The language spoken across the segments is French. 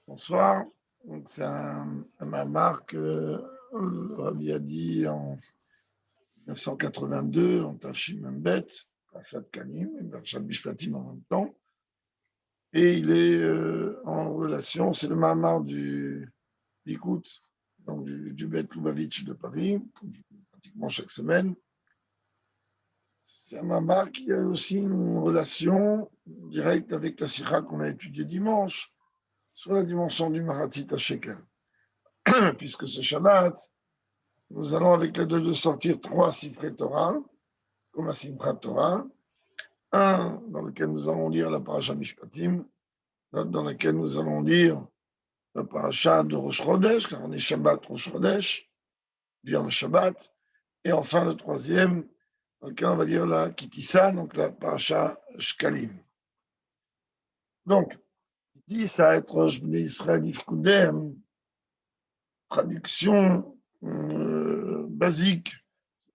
Bonsoir. Donc, c'est un mamar que le Rabbi a dit en 1982, en Tachim Membet, Parashat Kanim et Parashat Mishpatim en même temps. Et il est en relation, c'est le mamar du Likout, donc du Bet Lubavitch de Paris, pratiquement chaque semaine. C'est un mamar qui a aussi une relation directe avec la Sikha qu'on a étudiée dimanche, sur la dimension du Maratzit à Shekel. Puisque ce Shabbat, nous allons avec les deux sortir 3 Sifrei Torah, comme un Simchat Torah, un dans lequel nous allons lire la Parashat Mishpatim, l'autre dans lequel nous allons lire la Parashat de Rosh Chodesh, car on est Shabbat Rosh Chodesh, vient le Shabbat, et enfin le troisième, dans lequel on va lire la Kitissa, donc la Parashat Shkalim. Donc, dit ça être Rosh Bnei Israël Ifkudem, traduction basique,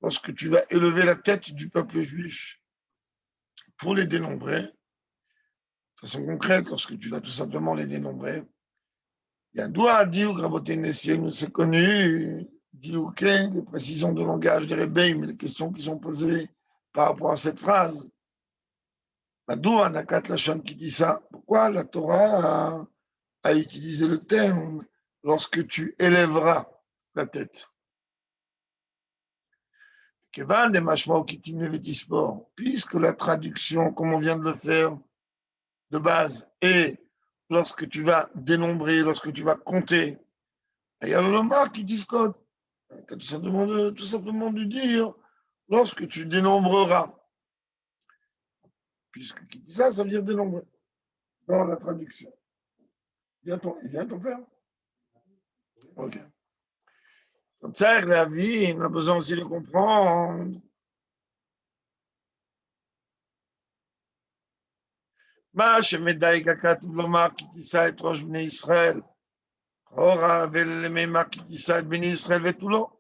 lorsque tu vas élever la tête du peuple juif pour les dénombrer, de façon concrète, lorsque tu vas tout simplement les dénombrer, il y a doigt, diouk, raboté nous c'est connu, diouk, les précisions de langage des rebbeim, les questions qui sont posées par rapport à cette phrase. Madoua nakat lachon qui dit ça. Pourquoi la Torah a utilisé le terme lorsque tu élèveras la tête? Puisque la traduction, comme on vient de le faire, de base, est lorsque tu vas dénombrer, lorsque tu vas compter, il y a le lomar qui dit code. Tout simplement dû dire lorsque tu dénombreras. Puisque qui dit ça, ça veut dire dénombrer dans la traduction. Il vient ton père? Ok. Comme ça, la vie, on a besoin aussi de comprendre. מה שמדייק הכתוב לומר כי תישא את ראש בני ישראל, הורה ולמימה כי תישא את בני ישראל ותו לא.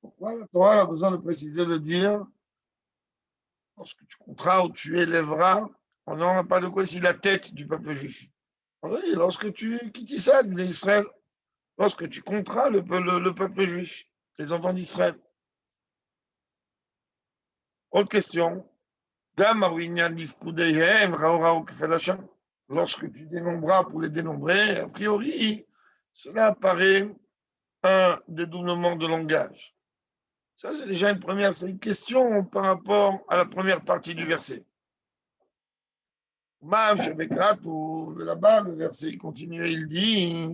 Pourquoi la Torah a besoin de préciser, de dire, lorsque tu compteras ou tu élèveras, on n'aura pas de quoi si la tête du peuple juif. On va dire, lorsque tu quittes ça, d'Israël, lorsque tu compteras le peuple juif, les enfants d'Israël. Autre question. Lorsque tu dénombreras pour les dénombrer, a priori, cela apparaît un dédoublement de langage. Ça, c'est déjà c'est une question par rapport à la première partie du verset. Là-bas, le verset continue, il dit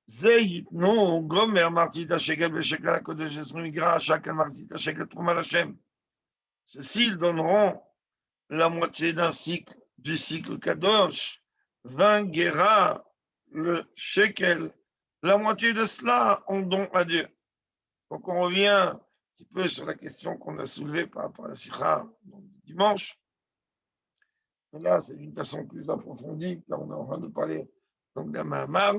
ceux-ci donneront la moitié d'un cycle du cycle Kadosh, 20 guéras, le shekel, la moitié de cela en don à Dieu. Donc on revient un petit peu sur la question qu'on a soulevée par rapport à la sikha dimanche. Mais là, c'est d'une façon plus approfondie, car on est en train de parler donc d'un Mahamar.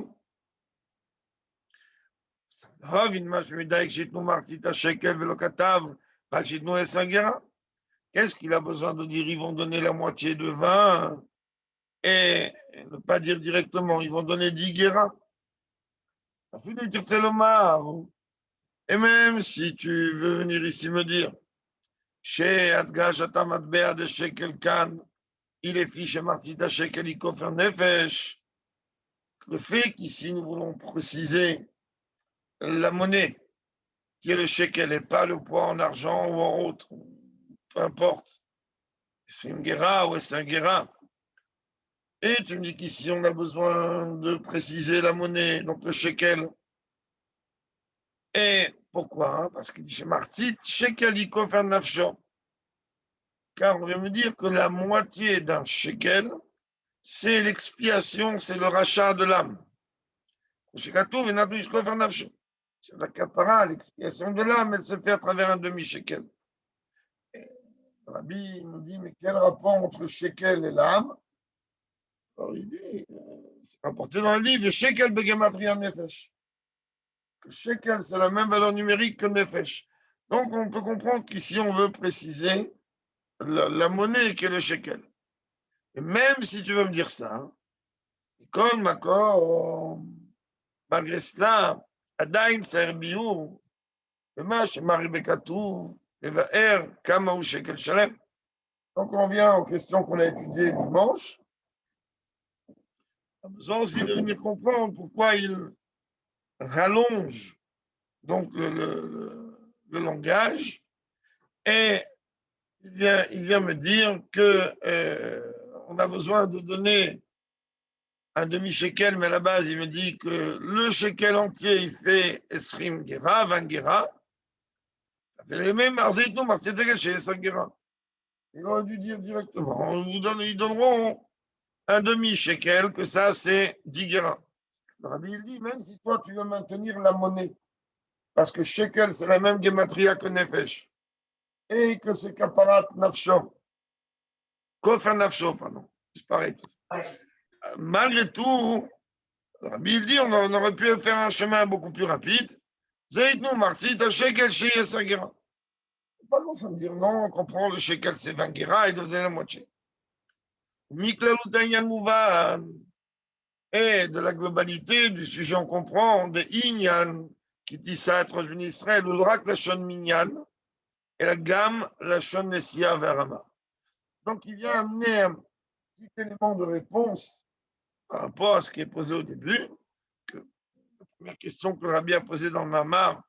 Qu'est-ce qu'il a besoin de dire? Ils vont donner la moitié de 20 et ne pas dire directement, ils vont donner 10 guéras. Et même si tu veux venir ici me dire, chez Adgash Atamatbea de Shekel Kan, il est fiché Martita Shekel Ikofer Nefesh, le fait qu'ici nous voulons préciser la monnaie, qui est le shekel et pas le poids en argent ou en autre, peu importe. C'est une guéra ou c'est un guéra. Et tu me dis qu'ici on a besoin de préciser la monnaie, donc le shekel. Et pourquoi? Parce qu'il dit chez Martit, shekel ikofer nafsho. Car on vient me dire que la moitié d'un shekel, c'est l'expiation, c'est le rachat de l'âme. C'est la kapara, l'expiation de l'âme, elle se fait à travers un demi-shekel. Le Rabbi nous dit, mais quel rapport entre le shekel et l'âme? Alors il dit, c'est rapporté dans le livre, shekel begematria nefesh. Que shekel, c'est la même valeur numérique que nefesh. Donc on peut comprendre qu'ici on veut préciser la monnaie qui est le shekel. Et même si tu veux me dire ça, hein, comme d'accord, malgré cela, עדיין צריך ביאור, ומה שמרי בכתוב, לבאר כמה הוא שקל שלם. Donc on vient aux questions qu'on a étudiées dimanche. On a besoin aussi de venir comprendre pourquoi il rallonge donc le langage, et il vient me dire que on a besoin de donner un demi-shekel, mais à la base, il me dit que le shekel entier, il fait esrim gera, 20 gera. Ça fait les mêmes arzeitou, marseille chez esrim gera. Il aurait dû dire directement, ils donneront un demi-shekel, que ça, c'est 10 gera. Le rabbi, il dit, même si toi, tu veux maintenir la monnaie, parce que shekel, c'est la même gematria que nefesh, et que c'est kaparat nafsho, kofer nafsho, pardon, c'est pareil. Malgré tout, le rabbi, il dit, on aurait pu faire un chemin beaucoup plus rapide. Zaitnou, Marti, t'as shekel chez Yesagera. Pas comme ça me dire, non, on comprend le shekel, c'est 20 gera, il doit donner la moitié. Miklaloutanyan Mouvan, et de la globalité du sujet, on comprend, de Inyan, qui dit ça, être en Israël, ou le rak la shon minyan, et la gamme la shon nesia verama. Donc, il vient amener un petit élément de réponse par rapport à ce qui est posé au début, que la première question que le rabbi a posée dans le Mamar,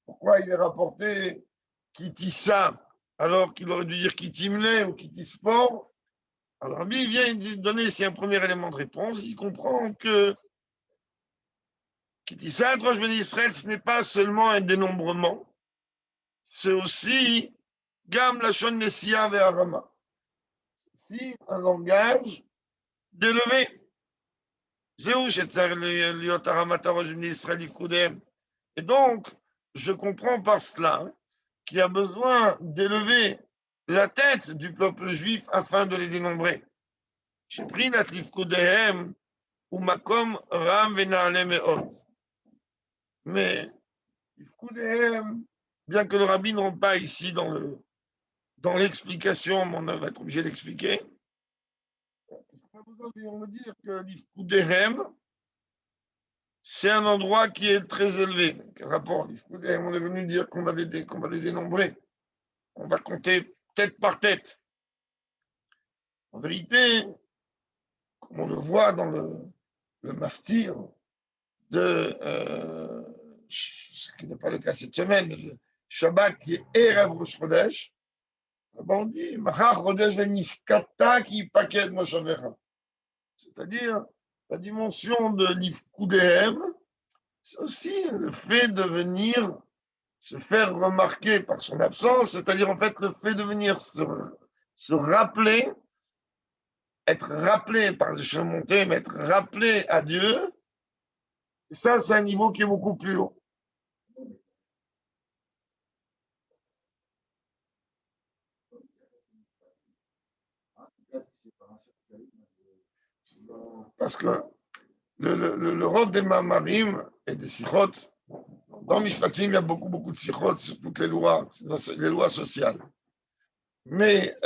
pourquoi il est rapporté Kitissa, alors qu'il aurait dû dire Kitimle ou Kitisport. Alors, rabbi, il vient de donner ici un premier élément de réponse. Il comprend que Kitissa, Rosh Ben Israël, ce n'est pas seulement un dénombrement, c'est aussi Gam Lachon Nessia Ve'arama. C'est aussi un langage d'élevé. Zéou Shetzer Liot Aramata Rosh Ben Israël Yifkudem. Et donc, je comprends par cela qu'il y a besoin d'élever la tête du peuple juif afin de les dénombrer. J'ai pris Natlif Kudehem ou Makom Ram Venaale Meot. Mais Kudehem, bien que le rabbi ne rentre pas ici dans l'explication, on va être obligé d'expliquer. On va dire que l'Ifkudehem, c'est un endroit qui est très élevé. Quel rapport? L'Ifkudehem, on est venu dire qu'on va les dénombrer. On va compter tête par tête. En vérité, comme on le voit dans le maftir de ce qui n'est pas le cas cette semaine, le Shabbat qui est Erev Rosh Chodesh, on dit Machar Chodesh Venifkata ki paked Moshavera. C'est-à-dire la dimension de l'Ifkudehem, c'est aussi le fait de venir se faire remarquer par son absence, c'est-à-dire en fait le fait de venir se rappeler, être rappelé par les échelons montés, mais être rappelé à Dieu. Et ça, c'est un niveau qui est beaucoup plus haut. Parce que le rôle des mamarim et des sikhot, dans Mishpatim, il y a beaucoup de sikhot sur toutes les lois sociales. Mais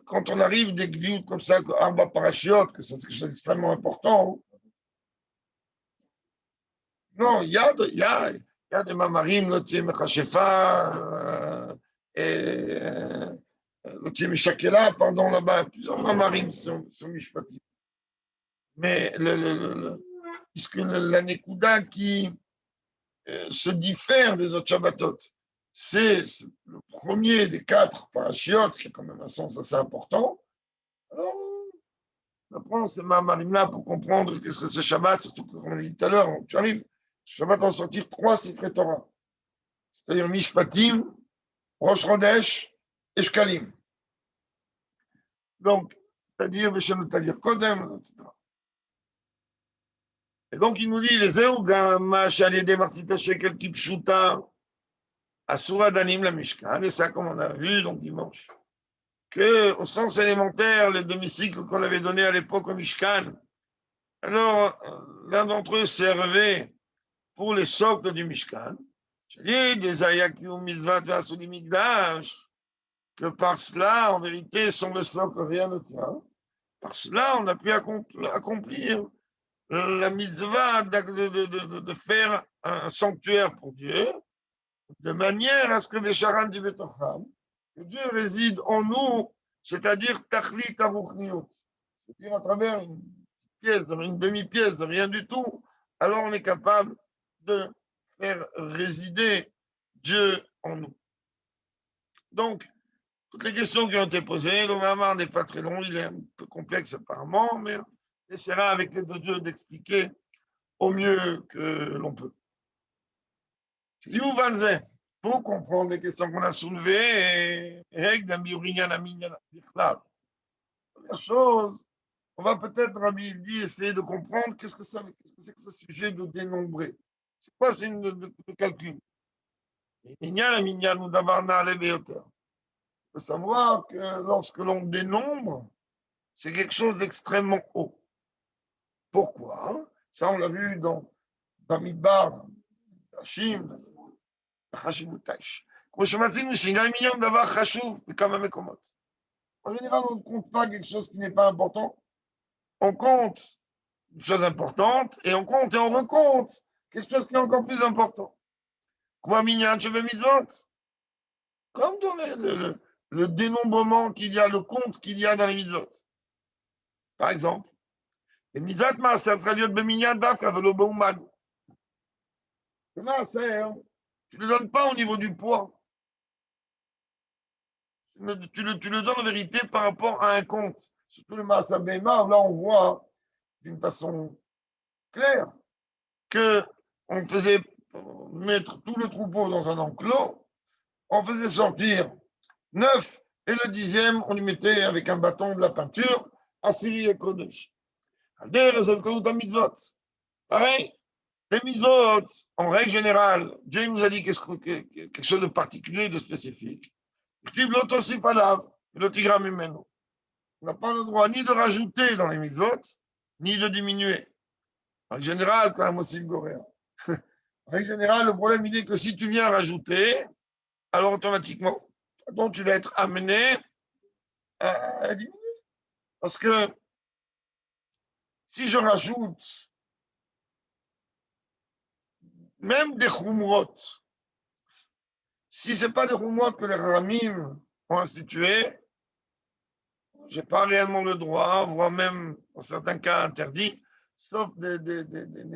quand on arrive des gviout comme ça, Arba Parashiot, que c'est quelque chose d'extrêmement important, non, il y a des mamarim, Lotier Mechashefa, et Lotier Meshakela, pardon, là-bas, plusieurs mamarim sont Mishpatim. Mais puisque la Nekuda qui se diffère des autres Shabbatot, c'est le premier des 4 parachiotes, qui a quand même un sens assez important. Alors, on apprend ces mamarim-là pour comprendre qu'est-ce que c'est Shabbat, surtout que, comme on l'a dit tout à l'heure, tu arrives, Shabbat en sortir 3 Sifrei Torah, c'est-à-dire Mishpatim, Rosh Chodesh et Shkalim. Donc, c'est-à-dire Veshanot, c'est-à-dire Kodem, etc. Et donc, il nous dit, les Eugam, Shalide Martita Shekel Kipshuta, Asura Danim la Mishkan, et ça, comme on a vu donc dimanche, que au sens élémentaire, le demi-cycle qu'on avait donné à l'époque au Mishkan, alors, l'un d'entre eux servait pour les socles du Mishkan, c'est-à-dire des Ayakium Mitzvat Vasuli Migdash, que par cela, en vérité, sans le socle, rien ne tient. Par cela, on a pu accomplir la mitzvah de faire un sanctuaire pour Dieu, de manière à ce que les charan du Betocham, que Dieu réside en nous, c'est-à-dire Tachlit Aruchniut, c'est-à-dire à travers une pièce, une demi-pièce, de rien du tout, alors on est capable de faire résider Dieu en nous. Donc, toutes les questions qui ont été posées, le Mahamar n'est pas très long, il est un peu complexe apparemment, mais on essaiera avec l'aide de Dieu d'expliquer au mieux que l'on peut. Pour comprendre les questions qu'on a soulevées, première chose, on va peut-être, Rabbi dit, essayer de comprendre qu'est-ce que c'est que ce sujet de dénombrer. C'est quoi c'est de calcul? Il faut savoir que lorsque l'on dénombre, c'est quelque chose d'extrêmement haut. Pourquoi? Ça, on l'a vu dans Midbar, Hashim, Hashim Utash. En général, on ne compte pas quelque chose qui n'est pas important. On compte une chose importante et on compte et on recompte quelque chose qui est encore plus important. Comme dans le dénombrement qu'il y a, le compte qu'il y a dans les mitzvot. Par exemple, les mitzvot maaser sera lieu de minyan dafka velo beumad. Le maaser, tu ne le donnes pas au niveau du poids. Tu le donnes en vérité par rapport à un compte. Surtout le maaser bémar, là on voit d'une façon claire qu'on faisait mettre tout le troupeau dans un enclos, on faisait sortir 9 et le 10e, on lui mettait avec un bâton de la peinture à Siri et Kodesh. Pareil, les mitzvot, en règle générale, Dieu nous a dit quelque chose de particulier, de spécifique. On n'a pas le droit ni de rajouter dans les mitzvot, ni de diminuer. En général, quand même aussi goréen. En règle générale, le problème, il est que si tu viens rajouter, alors automatiquement, donc tu vas être amené à diminuer. Parce que si je rajoute même des khumrot, si ce n'est pas des khumrot que les Ramim ont institués, je n'ai pas réellement le droit, voire même en certains cas interdit, sauf des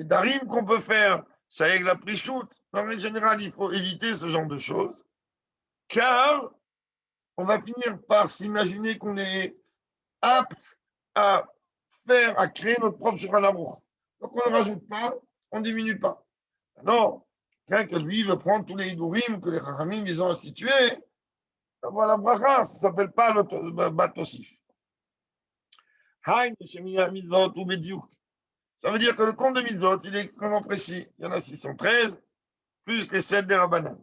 darim qu'on peut faire, ça règle la prichoute. En règle générale, il faut éviter ce genre de choses, car on va finir par s'imaginer qu'on est apte à créer notre propre Shulchan Aruch. Donc on ne rajoute pas, on ne diminue pas. Non, quelqu'un que lui veut prendre tous les hidurim que les Chachamim ils ont institués, voilà, bracha, ça ne s'appelle pas le batosif. Ça veut dire que le compte de mitzvot, il est extrêmement précis. Il y en a 613, plus les 7 des Rabbanan.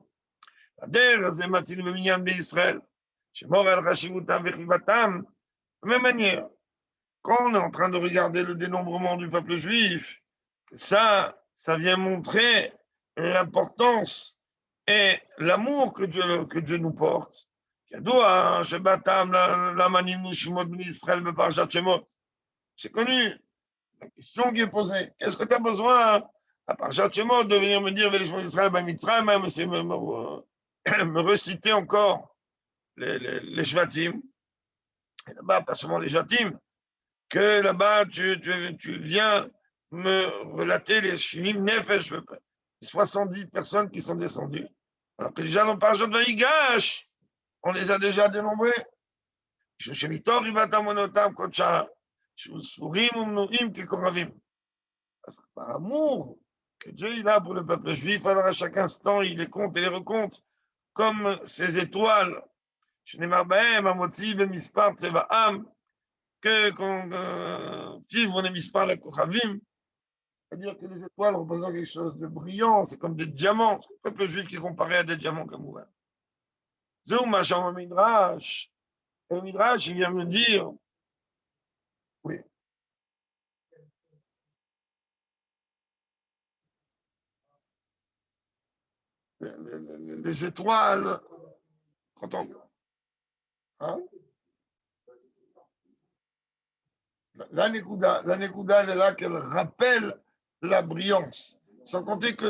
De la même manière, quand on est en train de regarder le dénombrement du peuple juif, ça vient montrer l'importance et l'amour que Dieu nous porte. C'est connu. La question qui est posée, est-ce que tu as besoin, à part Shemot, de venir me dire, c'est me reciter encore les Shvatim, et là-bas, pas seulement les Shvatim, que là-bas, tu viens me relater les Shivim Nefesh, les 70 personnes qui sont descendues. Alors que déjà dans Parashat Vayigash, on les a déjà dénombrés. Par amour que Dieu il a pour le peuple juif, alors à chaque instant, il les compte et les recompte comme ces étoiles. Que quand on est mis par la Kochavim, c'est-à-dire que les étoiles représentent quelque chose de brillant, c'est comme des diamants. Le peuple juif qui est comparé à des diamants comme vous. Zouma Shama Midrash. Et le Midrash, il vient me dire, oui. Les étoiles, quand on. Hein? La Nekuda, elle est là qu'elle rappelle la brillance. Sans compter que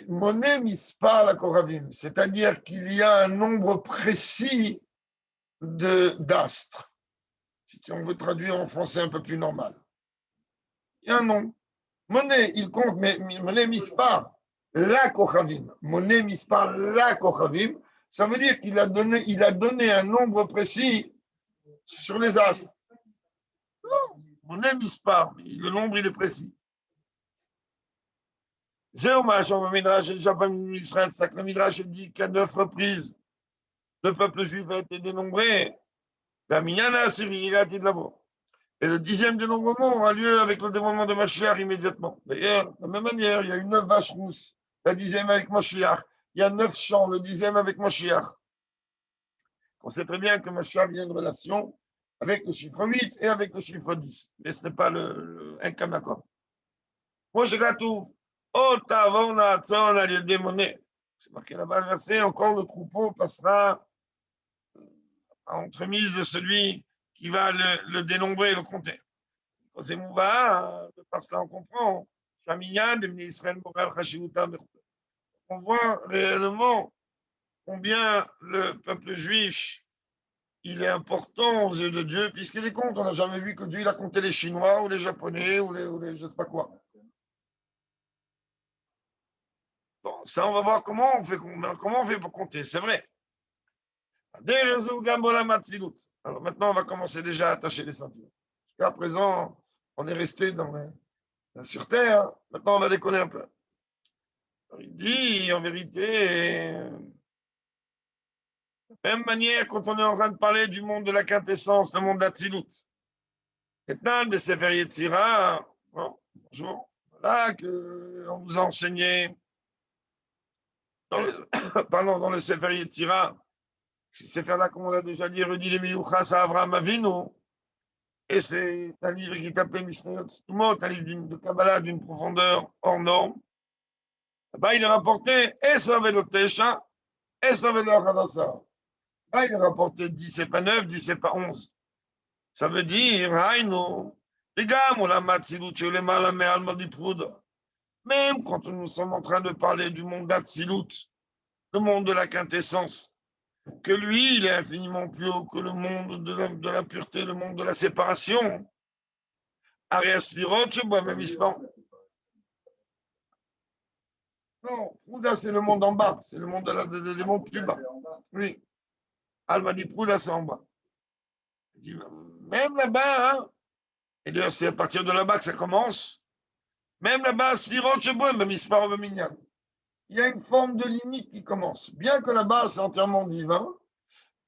Moné Mispar la Koravim, c'est-à-dire qu'il y a un nombre précis d'astres. Si on veut traduire en français un peu plus normal. Il y a un nom. Moné, il compte, mais Moné Mispar, la Kochavim. Moné Mispar, la Kochavim, ça veut dire qu'il a donné un nombre précis sur les astres. Non, Moné Mispar, le nombre, il est précis. C'est hommage au Midrash, Israël, c'est que le Midrash dit qu'à 9 reprises, le peuple juif a été dénombré. Et le 10e dénombrement aura lieu avec le dévoilement de Mashiach immédiatement. D'ailleurs, de la même manière, il y a eu 9 vaches rousses, la 10e avec Mashiach. Il y a 9 champs, le 10e avec Mashiach. On sait très bien que Mashiach vient de relation avec le chiffre 8 et avec le chiffre 10. Mais ce n'est pas un cas d'accord. Moi, je gâteau. C'est marqué là-bas le verset, encore le troupeau passera à l'entremise de celui qui va le dénombrer et le compter. Quand c'est Mouva, parce que là on comprend. On voit réellement combien le peuple juif il est important aux yeux de Dieu, puisqu'il les compte. On n'a jamais vu que Dieu il a compté les Chinois ou les Japonais ou les je ne sais pas quoi. Bon, ça, on va voir comment on fait pour compter. C'est vrai. Alors maintenant, on va commencer déjà à attacher les ceintures. Jusqu'à présent, on est resté sur Terre. Maintenant, on va déconner un peu. Alors, il dit, en vérité, de la même manière, quand on est en train de parler du monde de la quintessence, le monde d'Atsilut, Etnan de Sefer Yetzira, bon, bonjour, voilà, qu'on vous a enseigné dans le Sefer Yetzira, c'est faire là, comme on l'a déjà dit, redit les Miyuchas à Avraham Avinu. Et c'est un livre qui est appelé Mishnayot Stumot, un livre de Kabbalah d'une profondeur hors norme. Là-bas, il a rapporté Esav et Tesha, Esav et Achadasa. Là, il a rapporté 10 et pas 9, 10 et pas 11. Ça veut dire, Haïno, les gars, on l'a matsilut, les malame alma du proud. Même quand nous sommes en train de parler du monde d'Atsilut, le monde de la quintessence, que lui, il est infiniment plus haut que le monde de la pureté, le monde de la séparation. Arias Virot, je bois même Ispan. Non, Prouda, c'est le monde en bas, c'est le monde des mondes plus bas. Oui. Alma dit Prouda, c'est en bas. Dit, même là-bas, hein, et d'ailleurs, c'est à partir de là-bas que ça commence, même là-bas, Sphirot, je bois même Ispan, même Minyan. Il y a une forme de limite qui commence. Bien que là-bas, c'est entièrement divin,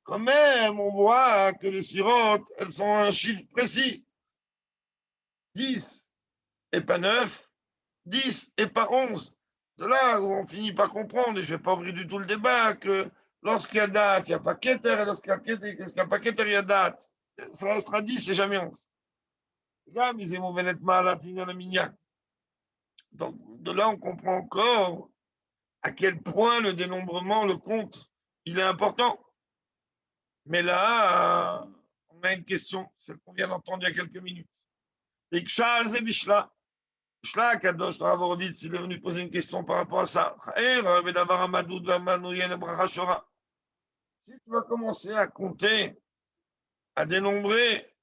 quand même, on voit que les sphirotes, elles sont un chiffre précis. 10 et pas 9, 10 et pas 11. De là où on finit par comprendre, et je ne vais pas ouvrir du tout le débat, que lorsqu'il y a date, il n'y a pas Keter, et lorsqu'il n'y a pas Keter, il y a date. Ça restera 10 et jamais 11. Donc, de là, on comprend encore à quel point le dénombrement, le compte, il est important. Mais là, on a une question, celle qu'on vient d'entendre il y a quelques minutes. Et Charles et Bishla, Kadosh Ravorovitz, il est venu poser une question par rapport à ça. Si tu vas commencer à compter, à dénombrer,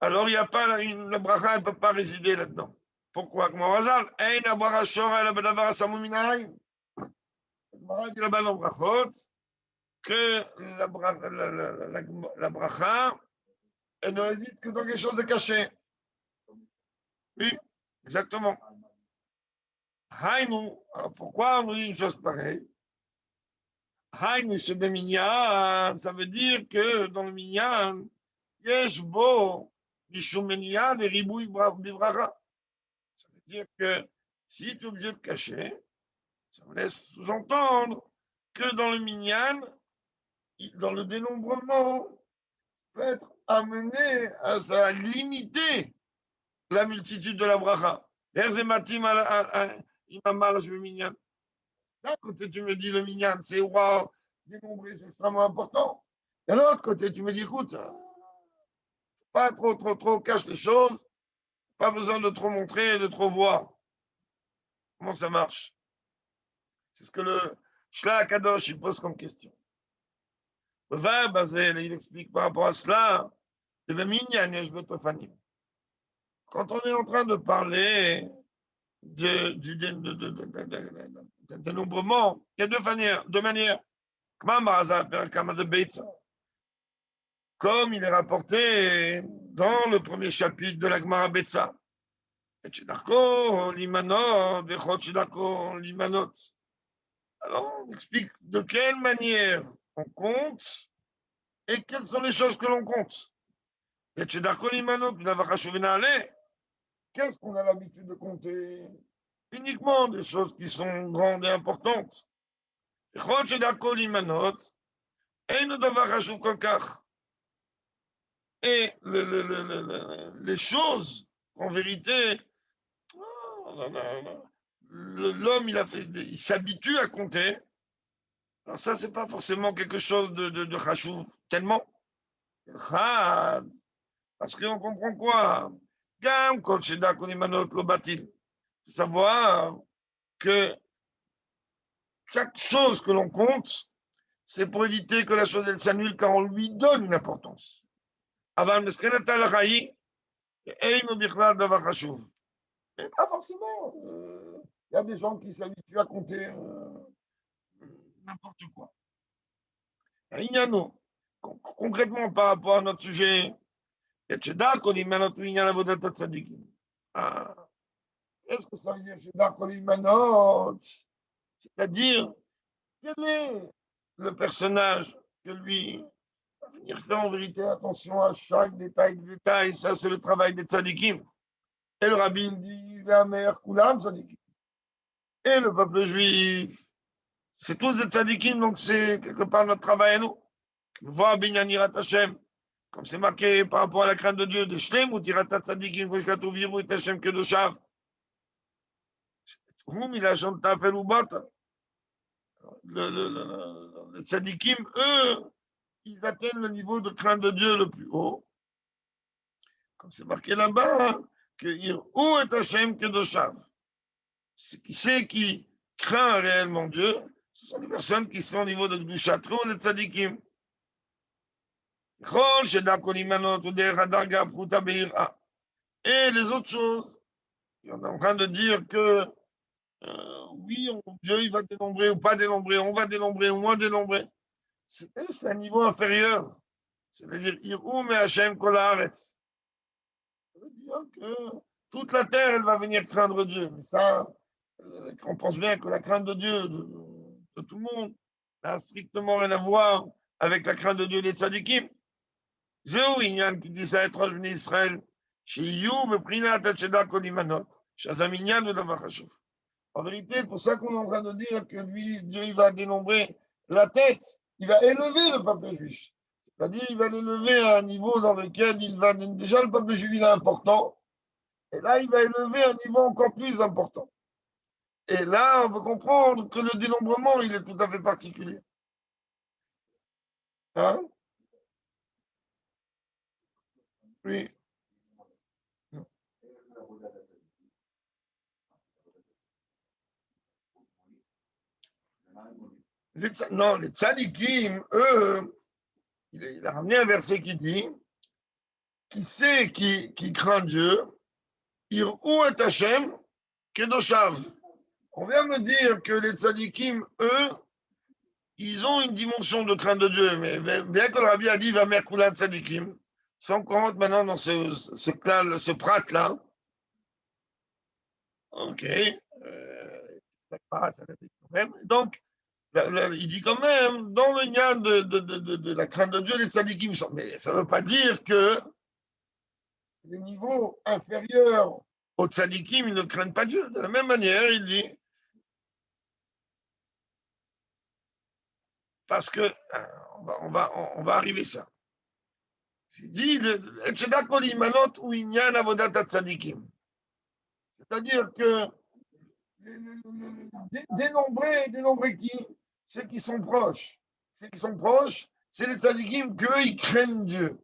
alors il n'y a pas la bracha, elle ne peut pas résider là-dedans. Pourquoi? Comme Razal, la dit là-bas dans Brachot, que la bracha, elle ne réside que dans quelque chose de caché. Oui, exactement. Haïnou, alors pourquoi on nous dit une chose pareille? Haïnou, ce minyan, ça veut dire que dans le minyan, yeshbo, mishum minyan et ribouille bibracha. Ça veut dire que si tu es obligé de cacher, ça me laisse sous-entendre que dans le minyan, dans le dénombrement, peut être amené à limiter la multitude de la bracha. Là, quand tu me dis le minyan, c'est waouh, dénombrer, c'est extrêmement important. Et de l'autre côté, tu me dis, écoute, pas trop, cache les choses, pas besoin de trop montrer, de trop voir. Comment ça marche? C'est ce que le Shla Kadosh il pose comme question. Le verbe, il explique par rapport à cela, quand on est en train de parler du dénombrement, il y a deux manières. Comme il est rapporté dans le premier chapitre de la Gemara Betsa. Alors, on explique de quelle manière on compte et quelles sont les choses que l'on compte. Qu'est-ce qu'on a l'habitude de compter? Uniquement des choses qui sont grandes et importantes. Et les choses, en vérité, l'homme, il s'habitue à compter. Alors ça, c'est pas forcément quelque chose de chachouv, tellement. Parce qu'on comprend quoi? Savoir que chaque chose que l'on compte, c'est pour éviter que la chose elle s'annule car on lui donne une importance. Mais pas forcément. Il y a des gens qui s'habituent à compter n'importe quoi. Concrètement, par rapport à notre sujet, qu'est-ce que ça veut dire? C'est-à-dire, quel est le personnage que lui va venir faire en vérité attention à chaque détail. Ça, c'est le travail des tzadikim. Et le rabbin dit, Vamer Kulam tzadikim. Et le peuple juif, c'est tous des tzadikim, donc c'est quelque part notre travail à nous. Voir Binyan Yirat Hashem, comme c'est marqué par rapport à la crainte de Dieu, de Shlem ou Tirata tzadikim, Veshkatu Viru et Hashem Kedoshav. Hum, il a chanté à Feloubat. Les tzadikim, eux, ils atteignent le niveau de crainte de Dieu le plus haut. Comme c'est marqué là-bas, que Irou est Hashem Kedoshav. Qui c'est qui craint réellement Dieu, ce sont les personnes qui sont au niveau de Gdushatro, les tzadikim. Et les autres choses, on est en train de dire que oui, Dieu il va dénombrer ou pas dénombrer, on va dénombrer ou moins dénombrer. C'est un niveau inférieur. C'est-à-dire, Irou me Hashem Kol Haaretz. Ça veut dire que toute la terre, elle va venir craindre Dieu. Mais ça, on pense bien que la crainte de Dieu, de tout le monde, n'a strictement rien à voir avec la crainte de Dieu des tzadikim. Zéou Inyan qui dit ça étrange venu Israël. Chez You, Beprina, Tacheda, Kolimanot. Shazaminyan de Davachashov. En vérité, c'est pour ça qu'on est en train de dire que lui, Dieu, il va dénombrer la tête. Il va élever le peuple juif. C'est-à-dire, il va l'élever à un niveau dans lequel il va. Déjà, le peuple juif, il est important. Et là, il va élever à un niveau encore plus important. Et là, on veut comprendre que le dénombrement, il est tout à fait particulier. Hein? Oui. Non, les tzadikim, eux, il a ramené un verset qui dit qui sait qui craint Dieu, Irou et Hashem, Kedoshav. On vient me dire que les tzadikim, eux, ils ont une dimension de crainte de Dieu, mais bien que le rabbi a dit va merkulam tzadikim, sans qu'on rentre maintenant dans ce prat-là, ok, donc, il dit quand même, dans le lien de la crainte de Dieu, les tzadikim, mais ça ne veut pas dire que les niveaux inférieurs aux tzadikim, ils ne craignent pas Dieu. De la même manière, il dit, parce que, on va arriver à ça. Il dit, c'est-à-dire que dénombrer qui? Ceux qui sont proches. ceux qui sont proches, c'est les tzadikim qu'eux, ils craignent Dieu.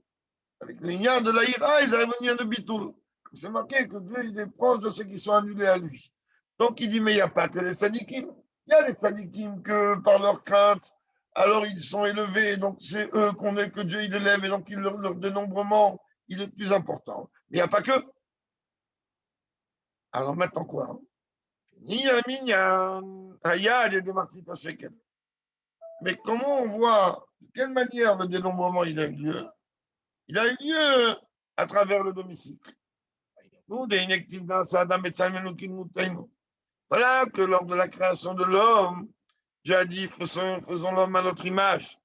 Avec le lien de l'Aïra, ils arrivent au lien de Bitoul. C'est marqué que Dieu, il est proche de ceux qui sont annulés à lui. Donc il dit, mais il n'y a pas que les tzadikim. Il y a les tzadikim que par leur crainte, alors ils sont élevés, donc c'est eux qu'on est, que Dieu il élève, et donc leur dénombrement, il est plus important. Mais il n'y a pas que. Alors maintenant quoi? Mais comment on voit, de quelle manière le dénombrement il a eu lieu? Il a eu lieu à travers le domicile. Voilà que lors de la création de l'homme, Dieu a dit, faisons l'homme à notre image.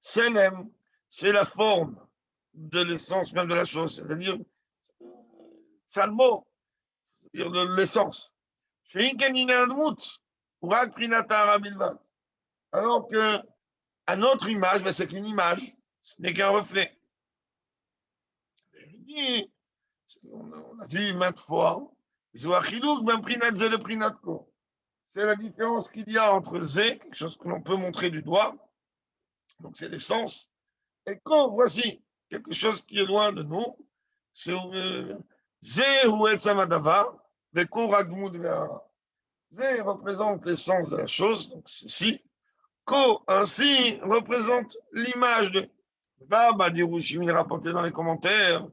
Selem, c'est la forme de l'essence même de la chose, c'est-à-dire salmo, c'est-à-dire de l'essence. Alors que à notre image, ben, c'est qu'une image, ce n'est qu'un reflet. On a vu maintes fois, c'est la différence qu'il y a entre zé, quelque chose que l'on peut montrer du doigt, donc c'est l'essence, et quand voici quelque chose qui est loin de nous, c'est zé ou etzamadava, zé représente l'essence de la chose, donc ceci, ko ainsi représente l'image de Vaba Dirushim, il est rapporté dans les commentaires,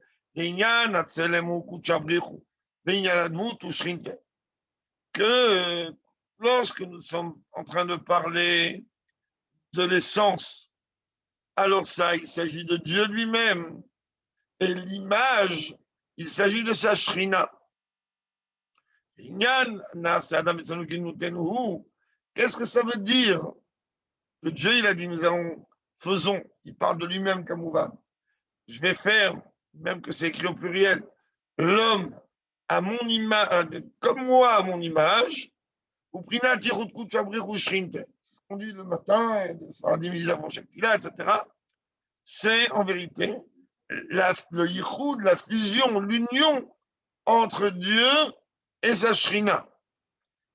que lorsque nous sommes en train de parler de l'essence, alors ça, il s'agit de Dieu lui-même. Et l'image, il s'agit de sa shrina. Qu'est-ce que ça veut dire? Que Dieu, il a dit, faisons. Il parle de lui-même comme Ouvan. Je vais faire, même que c'est écrit au pluriel, l'homme à mon image, comme moi à mon image, ou Prinat Yerutku Chabriru Shrinte. C'est ce qu'on dit le matin, et des mises avant chaque fila, etc. C'est en vérité le yichud, la fusion, l'union entre Dieu et sa shrina.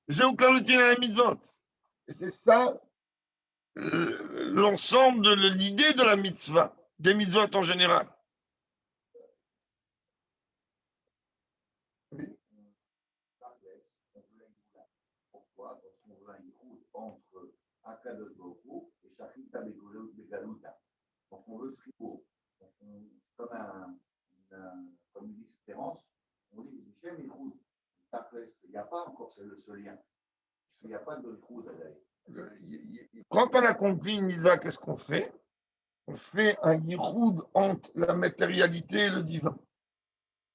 C'est et c'est ça l'ensemble de l'idée de la mitzvah, des mitzvot en général. Oui. Pourquoi? Parce qu'on veut un yichud entre Akadosh Baruch Hu et Shachita Begaluta. Donc on veut ce ribour. C'est comme une espérance. On dit Hichem yichud. Il n'y a pas encore ce lien. Il n'y a pas de yichud d'ailleurs. Quand on accomplit une mitzvah, qu'est-ce qu'on fait? On fait un yichud entre la matérialité et le divin.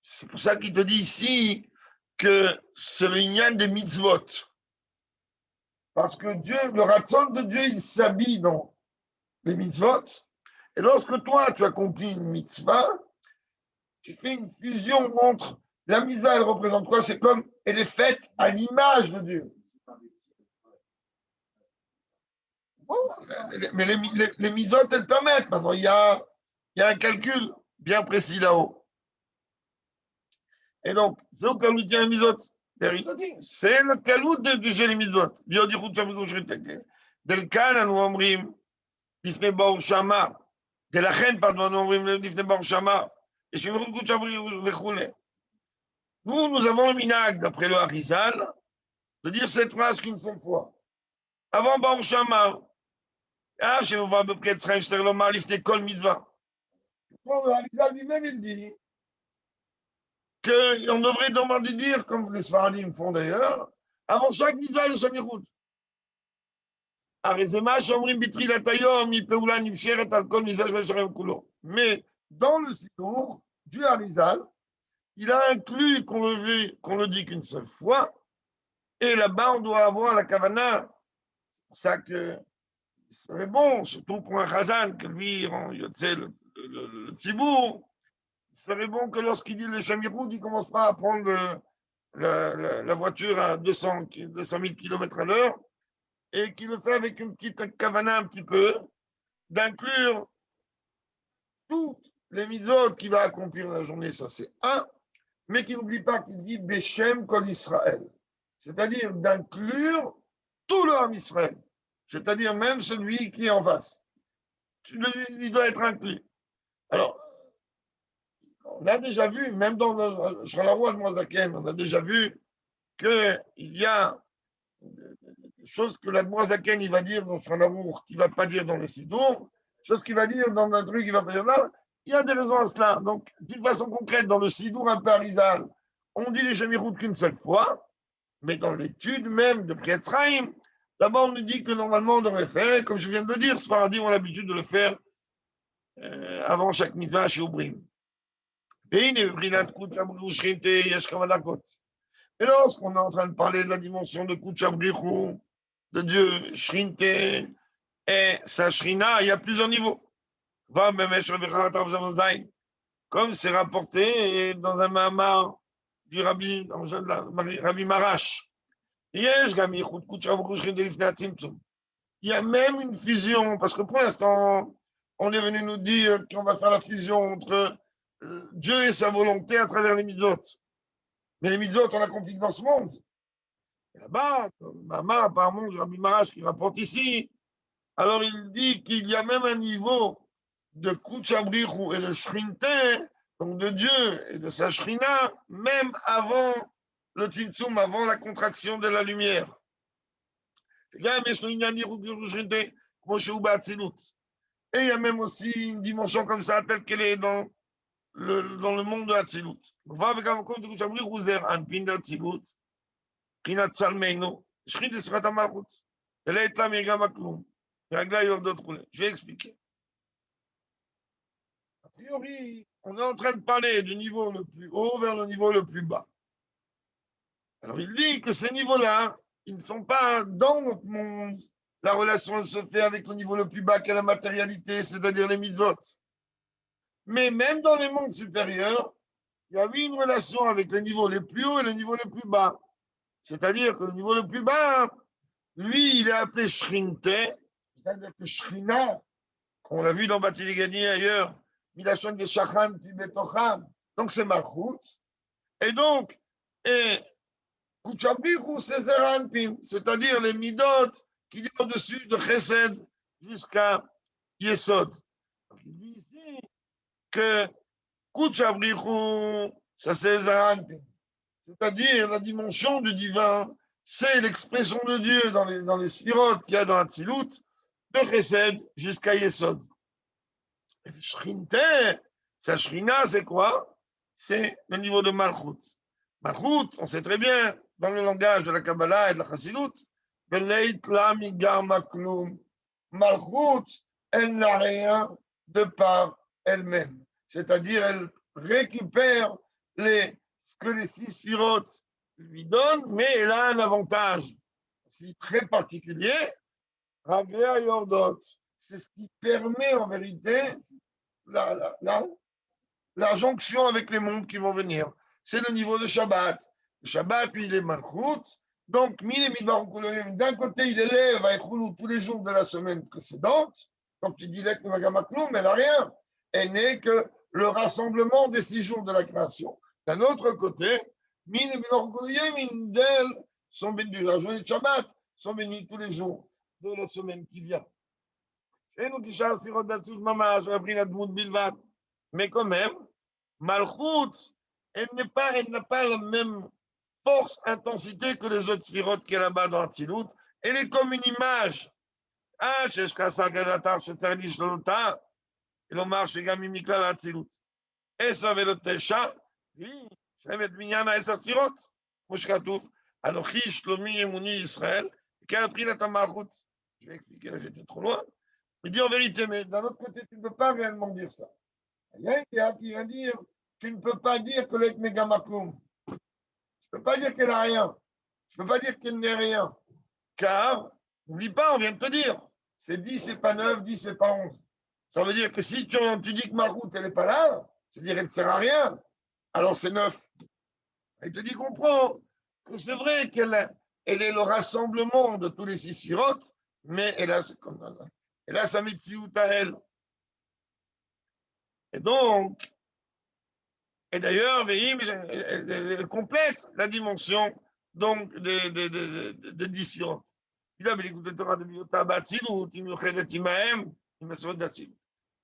C'est pour ça qu'il te dit ici que c'est le lien des mitzvot. Parce que Dieu, le ratson de Dieu, il s'habille dans les mitzvot. Et lorsque toi, tu accomplis une mitzvah, tu fais une fusion entre la mitzvah, elle représente quoi? C'est comme elle est faite à l'image de Dieu. Bon, mais les mitzvot, elles permettent. Maintenant, il y a un calcul bien précis là-haut. Et donc, c'est où qu'on tient les mitzvot? C'est le calout de chez les mitzvot. Del כאן אנו אומרים לפני בור שמע, דלכן פרדון אומרים לפני בור שמע, יש מלכות קודשא וכולי. Nous avons le minag, d'après le Harizal, de dire cette phrase qu'une seule fois. Avant בור שמע, שמובא בפרי צחיים שצריך לומר לפני כל מצווה. Le Harizal lui-même, il dit qu'on devrait demander de dire, comme les Sfaradim font d'ailleurs, avant chaque mitzvah, le Shamirout. Mais dans le Sidour du Harizal, il a inclus qu'on le dit qu'une seule fois, et là-bas on doit avoir la kavana. C'est pour ça que ce serait bon, surtout pour un Chazan, que lui, le Tzibour, il serait bon que lorsqu'il dit le Shamirout, il ne commence pas à prendre la voiture à 200 000 km à l'heure, et qui le fait avec une petite kavana un petit peu, d'inclure toutes les mitzvot qu'il va accomplir dans la journée, ça c'est un, mais qui n'oublie pas qu'il dit Beshem Kol Israël, c'est-à-dire d'inclure tout le Ham Israël, c'est-à-dire même celui qui est en face. Il doit être inclus. Alors, on a déjà vu, même dans le Shalawad Moazaken, on a déjà vu qu'il y a des choses que l'Admoazaken il va dire dans son amour, qu'il ne va pas dire dans le Sidour, choses qu'il va dire dans un truc qu'il va pas dire là. Il y a des raisons à cela. Donc, d'une façon concrète, dans le Sidour un peu Arizal, on dit les Shemirout qu'une seule fois, mais dans l'étude même de Prietzraim, d'abord on nous dit que normalement on devrait faire, comme je viens de le dire, Sfaradim ont l'habitude de le faire avant chaque mitzvah chez Oubrim. Et lorsqu'on est en train de parler de la dimension de Kuchabrichou, de Dieu, Shrinte et sa Shrina, il y a plusieurs niveaux. Comme c'est rapporté dans un Mahamar du Rabbi Marash. Il y a même une fusion, parce que pour l'instant, on est venu nous dire qu'on va faire la fusion entre Dieu et sa volonté à travers les mitzvot. Mais les mitzvot, on accomplit dans ce monde. Et là-bas, Mahamar, apparemment, du Rabbi Marash qui rapporte ici, alors il dit qu'il y a même un niveau de Kuchabrichou et de Shrinte, donc de Dieu et de sa Shrina, même avant le Tzimtzum, avant la contraction de la lumière. Et il y a même aussi une dimension comme ça, telle qu'elle est dans le monde de Hatzilut. Je vais expliquer. A priori, on est en train de parler du niveau le plus haut vers le niveau le plus bas. Alors il dit que ces niveaux-là, ils ne sont pas dans notre monde. La relation elle se fait avec le niveau le plus bas qu'est la matérialité, c'est-à-dire les mitzvot. Mais même dans les mondes supérieurs, il y a une relation avec les niveaux les plus hauts et les niveaux les plus bas. C'est-à-dire que le niveau le plus bas, lui, il est appelé Shrinte, c'est-à-dire que Shrina, on l'a vu dans Batiligani ailleurs, Milachon de Shachan Tibetocham, donc c'est Malchut. Et donc, Kuchabrichou, c'est Zeranpin, c'est-à-dire les midot qu'il y a au-dessus de Chesed jusqu'à Yesod. Donc, il dit ici que Kuchabrichou, ça c'est Zeranpin, c'est-à-dire la dimension du divin, c'est l'expression de Dieu dans les sphirotes qu'il y a dans Hatzilut, de Chesed jusqu'à Yesod. Et le Shrinte, sa Shrina, c'est quoi? C'est le niveau de Malchut. Malchut, on sait très bien, dans le langage de la Kabbalah et de la Chassidut, de Leit Lam Igar Maklum. Malchut, elle n'a rien de par elle-même. C'est-à-dire, elle récupère ce que les six sphirotes lui donnent, mais elle a un avantage aussi très particulier. Ragléa Yordot, c'est ce qui permet en vérité la jonction avec les mondes qui vont venir. C'est le niveau de Shabbat. Le Shabbat, lui, il est Malchut. Donc, d'un côté, il élève à Echoulou tous les jours de la semaine précédente. Donc, tu disais que Magamaklou, mais elle n'a rien. Elle n'est que le rassemblement des 6 jours de la création. D'un autre côté, sont bénis la journée de Shabbat, sont bénis tous les jours de la semaine qui vient. Mais quand même, Malchut, elle n'a pas la même force, intensité que les autres sphirotes qui est là-bas dans Hatzilut. Elle est comme une image. Ah, c'est ce qu'a Sagadatar, se faire l'Ishlota, et l'on marche également Mikla Hatzilut. Et ça veut le Tesha, oui, ça veut être Minyana et sa sphirote. Mouchkatouf, alors Chish, Lomi, Emouni, Israël, qui a pris la Malchut. Je vais expliquer, là j'étais trop loin. Il dit en vérité, mais d'un autre côté, tu ne peux pas réellement dire ça. Il y a un qui vient dire, tu ne peux pas dire que l'être Megamaklum. Tu ne peux pas dire qu'elle n'a rien. Tu ne peux pas dire qu'elle n'est rien. Car, n'oublie pas, on vient de te dire, c'est 10, c'est pas 9, 10, c'est pas 11. Ça veut dire que si tu dis que ma route, elle n'est pas là, c'est-à-dire qu'elle ne sert à rien, alors c'est 9. Il te dit, comprends que c'est vrai qu'elle est le rassemblement de tous les 6 sphirotes, mais elle a sa mitziout à elle. Et donc, et d'ailleurs, elle complète la dimension donc, de 10 sphirotes. Il avait l'écoute de Torah de Biota Batzilut, Imyochedet Imahem, Imasot d'Atzilut.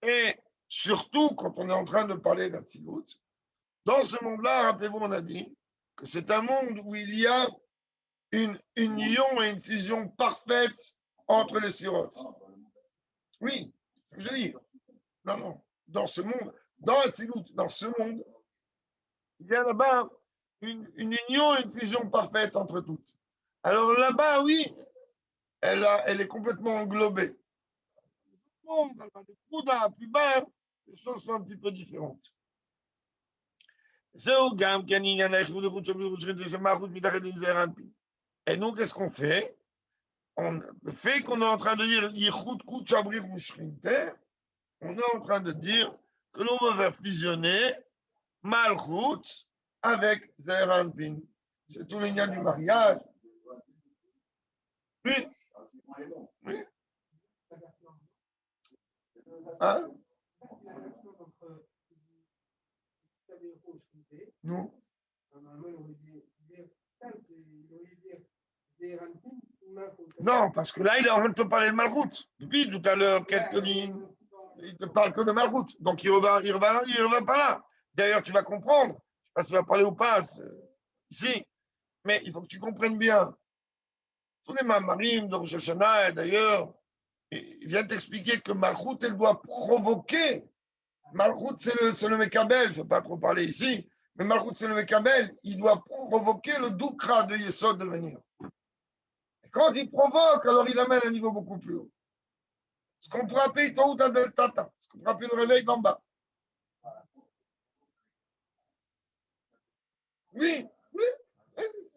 Et surtout, quand on est en train de parler d'Atzilut, dans ce monde-là, rappelez-vous, on a dit que c'est un monde où il y a une union et une fusion parfaite entre les sirotes. Oui, c'est ce que je dis. Non, non. Dans ce monde, dans Atzilut, dans ce monde, il y a là-bas une union et une fusion parfaite entre toutes. Alors là-bas, oui, elle est complètement englobée. Dans les trous plus bas, les choses sont un petit peu différentes. Et nous, qu'est-ce qu'on fait? Le fait qu'on est en train de dire Yichud Kut Shabri Rushrinter, on est en train de dire que l'on veut faire fusionner Malchut avec Zeranpin. C'est tout le lien du mariage. Oui. Oui. Hein? Non. Non, parce que là, il est en train de te parler de Malchut. Depuis tout à l'heure, quelques lignes, il te parle que de Malchut. Donc, il revient pas là. D'ailleurs, tu vas comprendre. Je ne sais pas s'il va parler ou pas ici. Mais il faut que tu comprennes bien. Tous les Mamarim de Rosh Hashanah, d'ailleurs, il vient t'expliquer que Malchut, elle doit provoquer. Malchut, c'est le Mekabel. Je ne vais pas trop parler ici. Mais Malchut, c'est le Mekabel. Il doit provoquer le Doukra de Yesod de venir. Quand il provoque, alors il amène à un niveau beaucoup plus haut. Ce qu'on pourrait appeler Touta del Tata, ce qu'on pourrait appeler le réveil d'en bas. Oui, oui.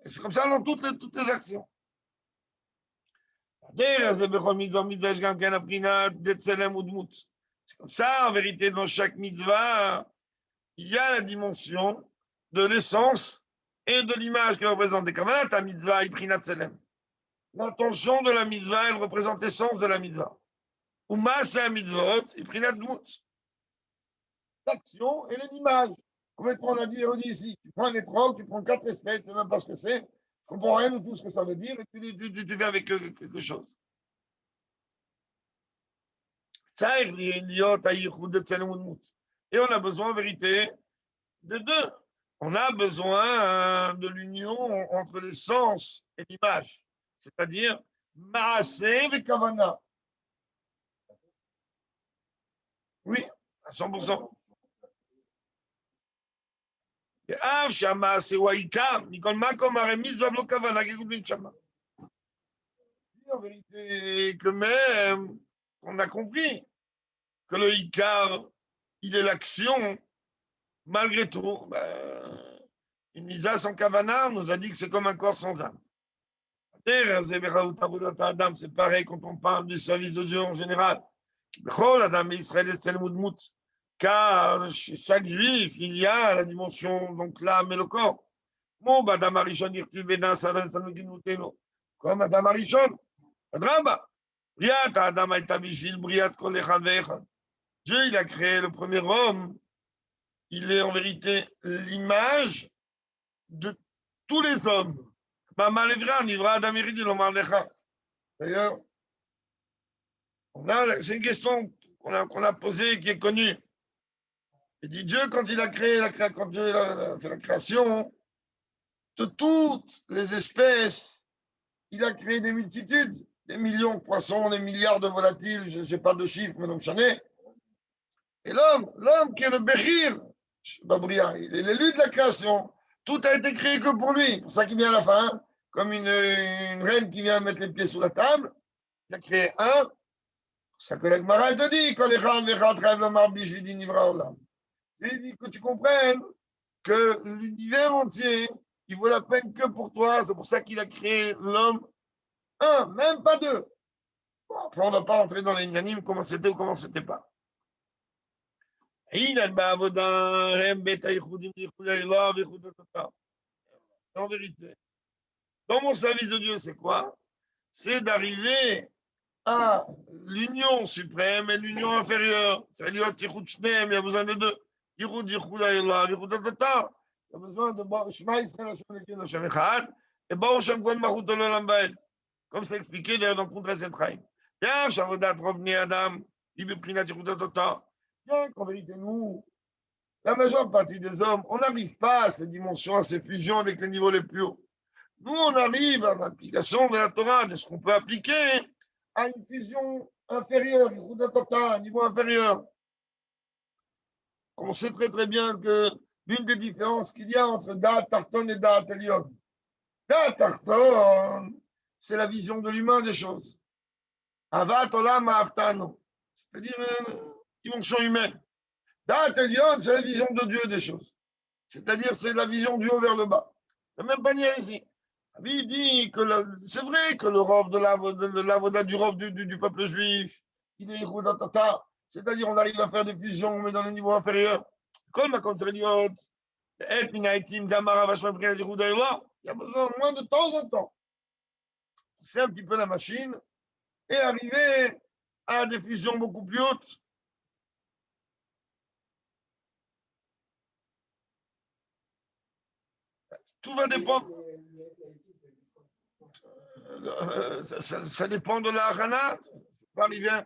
Et c'est comme ça dans toutes les actions. C'est comme ça, en vérité, dans chaque mitzvah, il y a la dimension de l'essence et de l'image que représente. Et comme là, ta mitzvah, Iprinat Tselem. L'intention de la mitzvah, elle représente l'essence de la mitzvah. Uma, c'est un mitzvot, Iprinat Dmut. L'action et l'image. Complètement, on a dit ici, tu prends un étrog, tu prends 4 espèces, tu ne sais même pas ce que c'est, tu ne comprends rien de tout ce que ça veut dire, et tu fais avec quelque chose. Et on a besoin, en vérité, de deux. On a besoin de l'union entre l'essence et l'image, c'est-à-dire Maaseh et Kavana. Oui, à 100%. En vérité, que même, on a compris que le Icar, il est l'action, malgré tout. Une misa sans kavana, on nous a dit que c'est comme un corps sans âme. C'est pareil quand on parle du service de Dieu en général. Car chaque juif, il y a la dimension, donc l'âme et le corps. Comme Adam Arishon, Dieu, il a créé le premier homme. Il est en vérité l'image de tous les hommes. D'ailleurs, c'est une question qu'on a posée qui est connue. Il dit Dieu, quand il a créé quand Dieu a fait la création de toutes les espèces, il a créé des multitudes, des millions de poissons, des milliards de volatiles, je n'ai pas de chiffres, mais non, j'en ai. Et l'homme qui est le Béchir, il est l'élu de la création. Tout a été créé que pour lui. C'est pour ça qu'il vient à la fin, comme une reine qui vient mettre les pieds sous la table. Il a créé un. Ça que l'Agmara te dit, quand les gens rêvent le marbi, je lui dis Nivra Olam. Il dit que tu comprennes que l'univers entier, il vaut la peine que pour toi. C'est pour ça qu'il a créé l'homme un, même pas deux. Bon, après, on ne va pas rentrer dans les inanimes, comment c'était ou comment c'était pas. En vérité, dans mon service de Dieu, c'est quoi? C'est d'arriver à l'union suprême et l'union inférieure. C'est-à-dire qu'il y a besoin de deux. Il y a besoin de Shema Israël, Hashem Elokeinu, Hashem Echad, et Baruch Shem Kol Malchut Olam Va'ed. comme c'est expliqué d'ailleurs dans Koundra Zetraïm. Bien, Shavodat Rovni Adam, Ibeprinat Tota. Bien qu'en vérité, nous, la majeure partie des hommes, on n'arrive pas à ces dimensions, à ces fusions avec les niveaux les plus hauts. Nous, on arrive à l'application de la Torah, de ce qu'on peut appliquer à une fusion inférieure, un niveau inférieur. On sait très très bien que l'une des différences qu'il y a entre Da'at Tarton et Da'at Elyon. Da'at Tarton, c'est la vision de l'humain des choses. Avat Olam Aftano, c'est-à-dire une dimension humaine. Da'at Elyon, c'est la vision de Dieu des choses. C'est-à-dire c'est la vision du haut vers le bas. De la même manière ici. Il dit que c'est vrai que le rov de l'avoda du rov du peuple juif, il est Tata, c'est-à-dire on arrive à faire des fusions, mais dans le niveau inférieur. Comme la contrariot, il y a besoin moins de temps en temps. C'est un petit peu la machine et arriver à des fusions beaucoup plus hautes. Tout va dépendre. Ça dépend de la Hana. Ça peut arriver.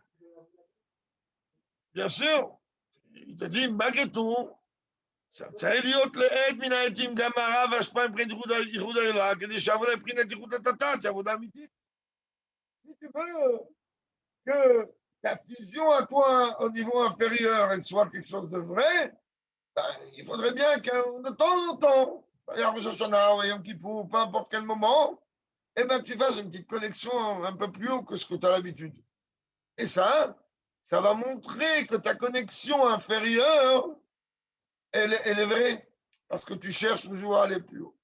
Bien sûr. Il te dit, malgré tout, צריך להיות לעד מן העדים גם הרב והשפעה מבחינת ייחוד האלוה, כדי שהעבודה מבחינת ייחוד התתת, c'est עבודה אמיתית. Si tu veux que ta fusion à toi au niveau inférieur, elle soit quelque chose de vrai, ben, il faudrait bien que de temps en temps, Rosh Hashanah ou Yom Kippour, peu importe quel moment, eh ben, tu fasses une petite connexion un peu plus haut que ce que tu as l'habitude. Et ça va montrer que ta connexion inférieure, elle est vraie, parce que tu cherches toujours à aller plus haut.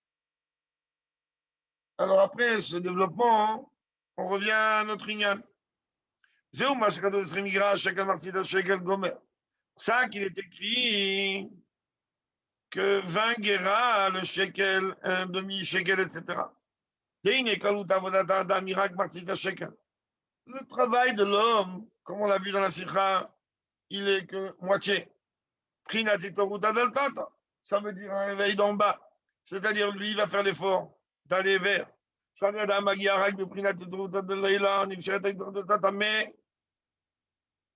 Alors après ce développement, on revient à notre Inyan. C'est ça qu'il est écrit que 20 guéras, le shekel, un demi-shekel, etc. Le travail de l'homme, comme on l'a vu dans la Sikha, il est que moitié. Ça veut dire un réveil d'en bas. C'est-à-dire, lui, il va faire l'effort d'aller vers. Mais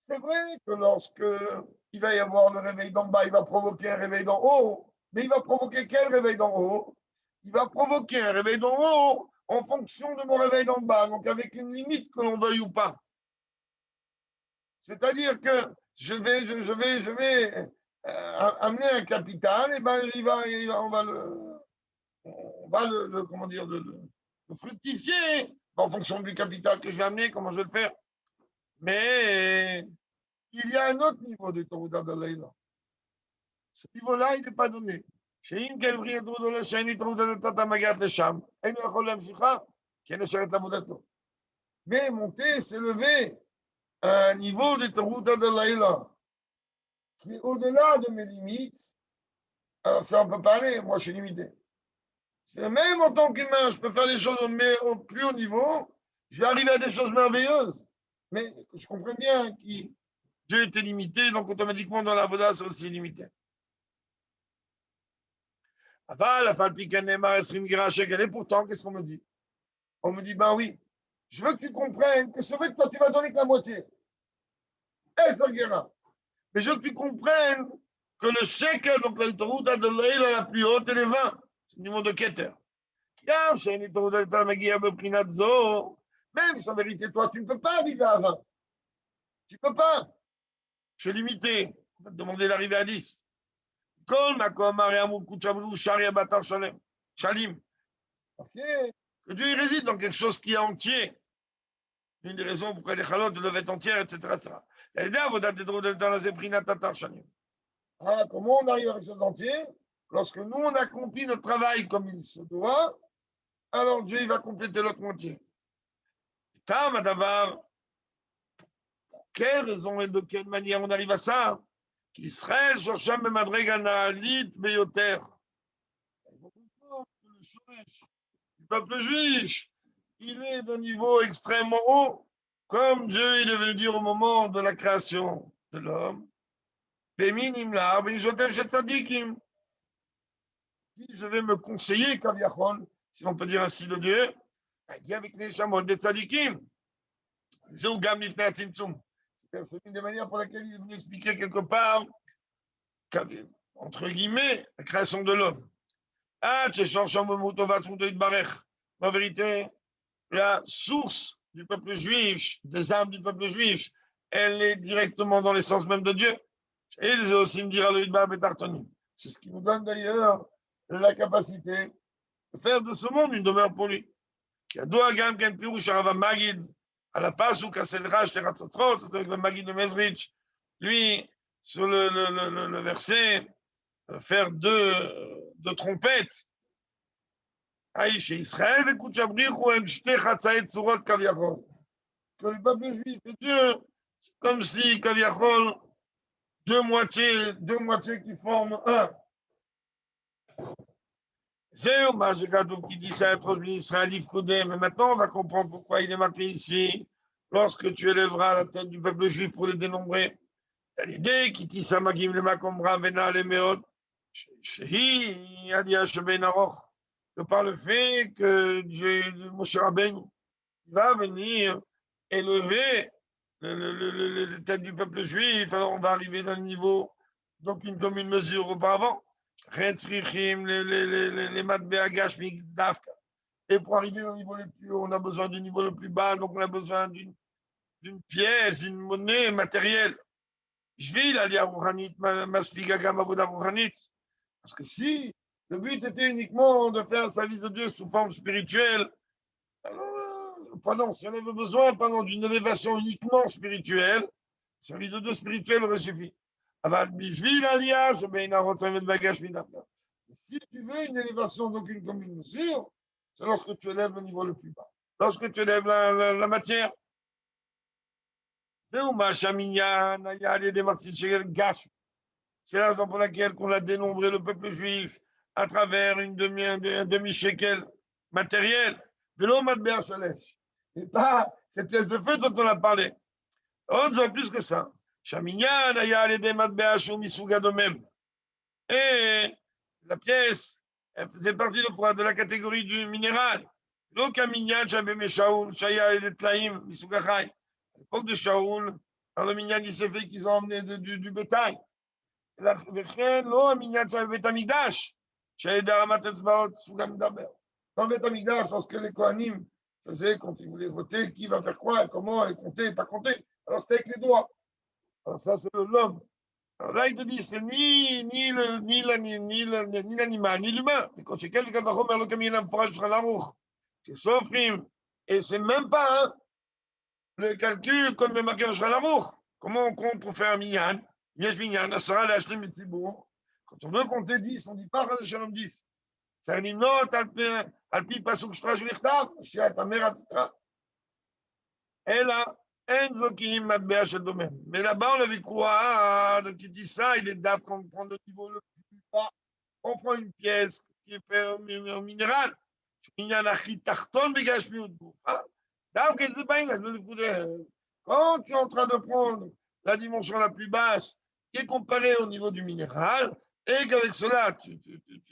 c'est vrai que lorsque il va y avoir le réveil d'en bas, il va provoquer un réveil d'en haut. Mais il va provoquer quel réveil d'en haut? Il va provoquer un réveil d'en haut en fonction de mon réveil d'en bas, donc avec une limite que l'on veuille ou pas. C'est-à-dire que je vais amener un capital, et ben on va comment dire, le fructifier en fonction du capital que je vais amener, comment je vais le faire. Mais il y a un autre niveau de Torah de Leïla. Ce niveau-là, il n'est pas donné. Mais monter, s'élever à un niveau de Torah de Leïla qui est au-delà de mes limites, alors ça, on peut parler, moi je suis limité. Même en tant qu'humain, je peux faire des choses au plus haut niveau, je vais arriver à des choses merveilleuses. Mais je comprends bien que Dieu était limité, donc automatiquement dans la Voda, c'est aussi limité. Et pourtant, qu'est-ce qu'on me dit? On me dit, ben oui, je veux que tu comprennes que c'est vrai que toi, tu vas donner que la moitié. Et ça guéra. Mais je veux que tu comprennes que le shekel, donc la Torah de l'Eila la plus haute, elle est 20. C'est le niveau de Keter. Même si en vérité, toi, tu ne peux pas arriver à 20. Tu ne peux pas. Je suis limité. On va te demander d'arriver à 10. Shalim. Okay. Que Dieu il réside dans quelque chose qui est entier. Une des raisons pourquoi les chalotes doivent être entières, etc. Ah, comment on arrive à quelque chose d'entier? Lorsque nous, on accomplit notre travail comme il se doit, alors Dieu il va compléter l'autre moitié. Quelle raison et de quelle manière on arrive à ça? Qu'Israël, Shorsham et Madreganaalit, Beyoter. Le peuple juif, il est d'un niveau extrêmement haut, comme Dieu il est venu dire au moment de la création de l'homme. Je vais me conseiller, Kaviachol, si on peut dire ainsi de Dieu, qui avec les chameaux des tzadikim, c'est où Gam Lifnei Hatzimtzum. C'est une des manières pour laquelle il est venu expliquer quelque part, entre guillemets, la création de l'homme. En vérité, la source du peuple juif, des âmes du peuple juif, elle est directement dans l'essence même de Dieu. Et ils aussi me dira le Hidbar Betartonim. C'est ce qui nous donne d'ailleurs la capacité de faire de ce monde une demeure pour lui. Qui a deux agam ken pirouche Rava Magid, à la passe où Kassel Rach Teratzotrot, avec le Magid de Mezrich, lui, sur le verset, faire deux trompettes. Aïe, Israël, écoute, Chabrichou, M. Shtechatzaït Surot Kaviachol. Que le peuple juif et Dieu, c'est comme si Kaviachol, deux moitiés qui forment un. C'est hommage qui dit ça, Israël, mais maintenant on va comprendre pourquoi il est marqué ici. Lorsque tu élèveras la tête du peuple juif pour les dénombrer, il y a l'idée qui dit ça, Magim le Makombra, Vena le Meod, Shehi, Adia Sheben Aroch, que par le fait que Moshe Rabbeinu va venir élever la tête du peuple juif, alors on va arriver dans le niveau d'aucune commune mesure auparavant. Les matbea gashmik dafka. Et pour arriver au niveau le plus haut, on a besoin du niveau le plus bas, donc on a besoin d'une pièce, d'une monnaie matérielle. Je vais aller à Rouhanit, Maspigagam Avoda Rouhanit. Parce que si le but était uniquement de faire un service de Dieu sous forme spirituelle, alors, pardon, si on avait besoin d'une élévation uniquement spirituelle, le service de Dieu spirituel aurait suffi. Si tu veux une élévation d'aucune commune mesure, c'est lorsque tu élèves le niveau le plus bas. Lorsque tu élèves la matière. C'est la raison pour laquelle on a dénombré le peuple juif à travers un demi-shekel matériel. Et pas cette pièce de feu dont on a parlé. En plus que ça. Et la pièce, elle faisait partie de la catégorie du minéral. À l'époque de Shaoul, dans le minyan, il s'est fait qu'ils ont emmené du bétail. Dans le Beth Amikdash, lorsque les Kohanim faisaient, quand ils voulaient voter, qui va faire quoi, comment, et compter, pas compter, alors c'était avec les doigts. Alors ça, c'est l'homme. Alors là, il te dit, c'est ni l'animal, ni l'humain. Mais quand c'est quelqu'un qui va remettre le camion en forage sur la roue, c'est sauf rime. Et c'est même pas le calcul comme le marqué sur la roue. Comment on compte pour faire un minyan? Yesh minyan, asara l'ashlim et tzibour. Quand on veut compter 10, on dit pas Chaz Shalom 10. Ça veut dire non, alpi pasuk shtra shlichtav, shiat amer atzitra. Et là, mais là-bas, on avait quoi qui dit ça, il est d'ab qu'on prend le niveau le plus bas. On prend une pièce qui est faite en minéral. Quand tu es en train de prendre la dimension la plus basse, qui est comparée au niveau du minéral, et qu'avec cela, tu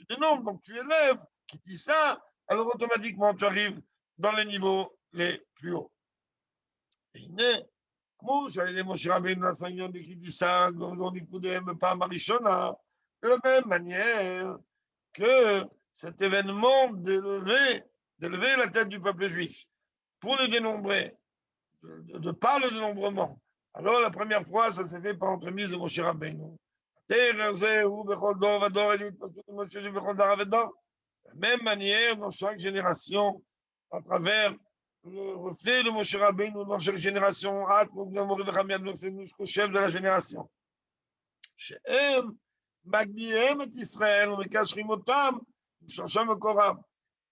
dénombres, donc tu élèves, qui dit ça, alors automatiquement, tu arrives dans les niveaux les plus hauts. הנה, כמו שעל ידי משה רבינו נעשה עניין בקדישה, גורגור נקודם בפעם הראשונה, de la même manière que cet événement d'élever la tête du peuple juif pour le dénombrer, de par le dénombrement. Alors la première fois, ça s'est fait par l'entremise de Moshe Rabbeinu. De la même manière, dans chaque génération, à travers le reflet de Moshe Rabbeinu dans chaque génération, jusqu'au chef de la génération.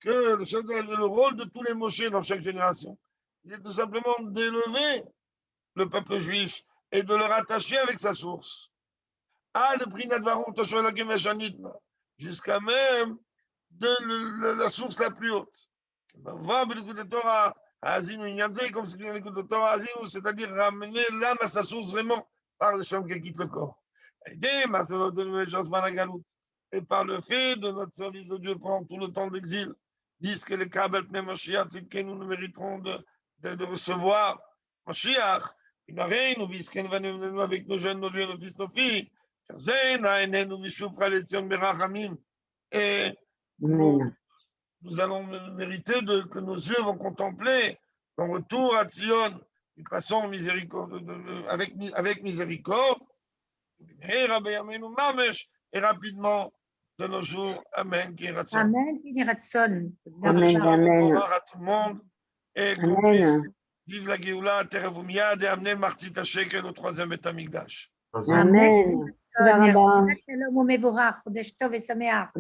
Que le rôle de tous les Moshe dans chaque génération, il est tout simplement d'élever le peuple juif et de le rattacher avec sa source. Jusqu'à même de la source la plus haute. Comme c'est-à-dire ramener l'âme à sa source vraiment par le champ qui quitte le corps. Et par le fait de notre service de Dieu pendant tout le temps d'exil, disent que le Kabel Pnei Mashiach, c'est que nous mériterons de recevoir Mashiach. Il n'a rien, nous visquons avec nos jeunes, nos vieux, nos fils, nos filles. Et nous allons mériter que nos yeux vont contempler ton retour à Tzion d'une façon avec miséricorde. Et rapidement de nos jours. Amen. Amen. Amen. Amen. À tout le monde. Et qu'on puisse vivre la Géoula, Terevumia, et amener Martit Shekel au 3e Beth Amikdash. Amen. Shalom u'mevorach, chodesh tov v'sameach.